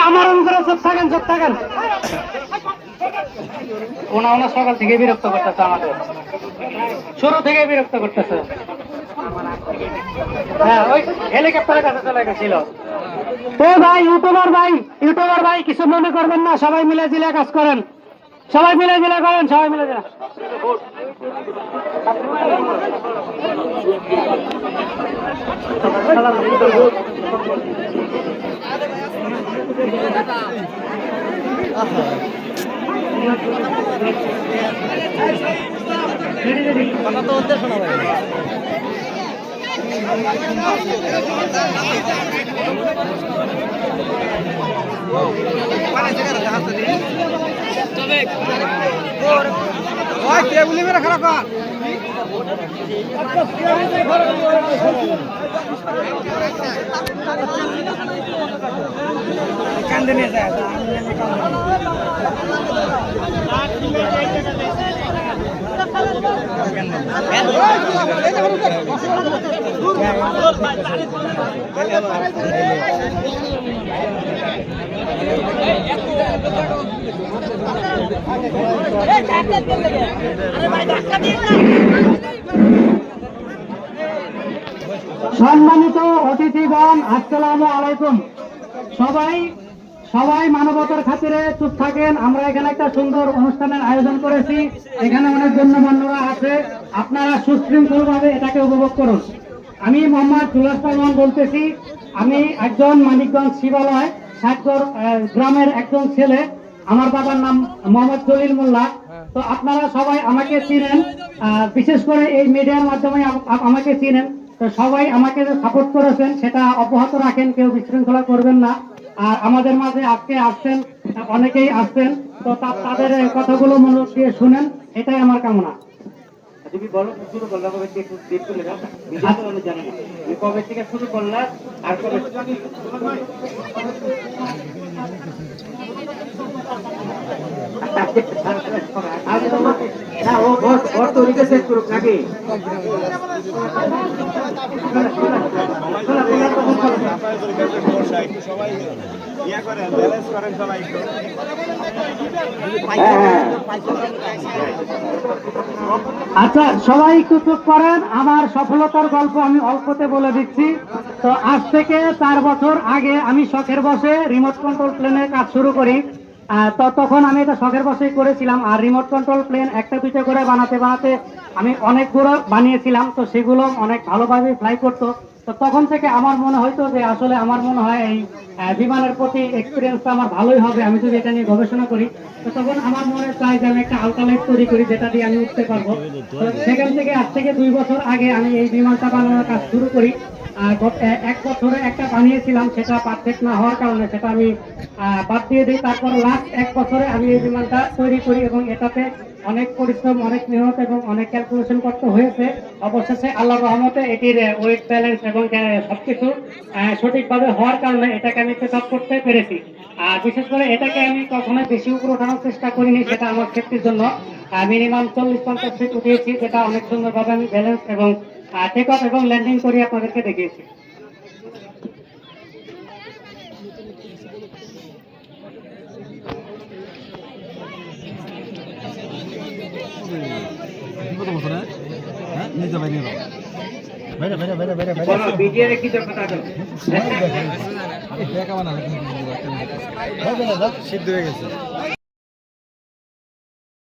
আমার করে চুপ থাকেন চুপ থাকেন। ওনা সকাল থেকে বিরক্ত করতেছে, আমাদের শুরু থেকে বিরক্ত করতেছে। হ্যাঁ, ওই হেলিকপ্টারের কাছে চলে গেছিল। ও ভাই, ইউটিউবার ভাই কিছু মনে করবেন না, সবাই মিলে জিলে কাজ করেন, সবাই মিলে জিলে করেন, সবাই মিলে জিলে। কথা তো ওদের শোনা যায় না। কান্দে নিয়ে যায় সম্মানিত অতিথিগণ, আসসালামু আলাইকুম। সবাই সবাই মানবতার খাতিরে চুপ থাকেন। আমরা এখানে একটা সুন্দর অনুষ্ঠানের আয়োজন করেছি, এখানে অনেক গণ্যমান্যরা আছে, আপনারা সুশৃঙ্খল ভাবে এটাকে উপভোগ করুন। আমি মোহাম্মদ জুলাস রহমান বলতেছি। আমি একজন মানিকগঞ্জ শিবালয় সাতগর গ্রামের একজন ছেলে। আমার বাবার নাম মোহাম্মদ জলিল মোল্লা। তো আপনারা সবাই আমাকে চিনেন, বিশেষ করে এই মিডিয়ার মাধ্যমে আমাকে চিনেন। তো সবাই আমাকে সাপোর্ট করেছেন, সেটা অব্যাহত রাখেন, কেউ বিশৃঙ্খলা করবেন না। আর আমাদের মাঝে আজকে আসছেন, অনেকেই আসছেন, তো তাদের কথাগুলো মনোযোগ দিয়ে শুনেন, এটাই আমার কামনা। তুমি বলো শুরু করলা কবে থেকে, একটু দেখ করে দাও, ভিডিও তো আমি জানি না তুমি কবে থেকে শুরু করলা আর কবে। না, ও ঘর তৈরিতে শেষ করুক নাকি? আচ্ছা, সবাই একটু চুপ করেন। আমার সফলতার গল্প আমি অল্পতে বলে দিচ্ছি। তো আজ থেকে 4 বছর আগে আমি শখের বসে রিমোট কন্ট্রোল প্লেনের কাজ শুরু করি। তো তখন আমি এটা শখের বসেই করেছিলাম। আর রিমোট কন্ট্রোল প্লেন একটা দুইটা করে বানাতে বানাতে আমি অনেকগুলো বানিয়েছিলাম। তো সেগুলো অনেক ভালোভাবে ফ্লাই করতো। তো তখন থেকে আমার মনে হইতো যে আসলে আমার মনে হয় এই বিমানের প্রতি এক্সপিরিয়েন্সটা আমার ভালোই হবে আমি যদি এটা নিয়ে গবেষণা করি। তো তখন আমার মনে চাই যে আমি একটা আল্ট্রালাইট তৈরি করি যেটা দিয়ে আমি উঠতে পারবো। তো সেখান থেকে আজ থেকে 2 বছর আগে আমি এই বিমানটা বানানোর কাজ শুরু করি। 1 বছরে একটা বানিয়েছিলাম, সেটা পারফেক্ট না হওয়ার কারণে সেটা আমি বাদ দিয়ে দিই। তারপর লাস্ট 1 বছরে আমি এই বিমানটা তৈরি করি এবং এটাতে অনেক পরিশ্রম, অনেক মেহনত এবং অনেক ক্যালকুলেশন করতে হয়েছে। অবশেষে আল্লাহর রহমতে এটির ওয়েট ব্যালেন্স এবং সবকিছু সঠিকভাবে হওয়ার কারণে এটাকে আমি পিক আপ করতে পেরেছি। আর বিশেষ করে এটাকে আমি কখনোই বেশি উপরে ওঠানোর চেষ্টা করিনি, সেটা আমার সেফটির জন্য মিনিমাম 40-50 ফিট উঠিয়েছি, যেটা অনেক সুন্দরভাবে আমি ব্যালেন্স এবং টেক অফ এবং ল্যান্ডিং করে আপনাদেরকে দেখিয়েছি। সিদ্ধ হয়ে গেছে।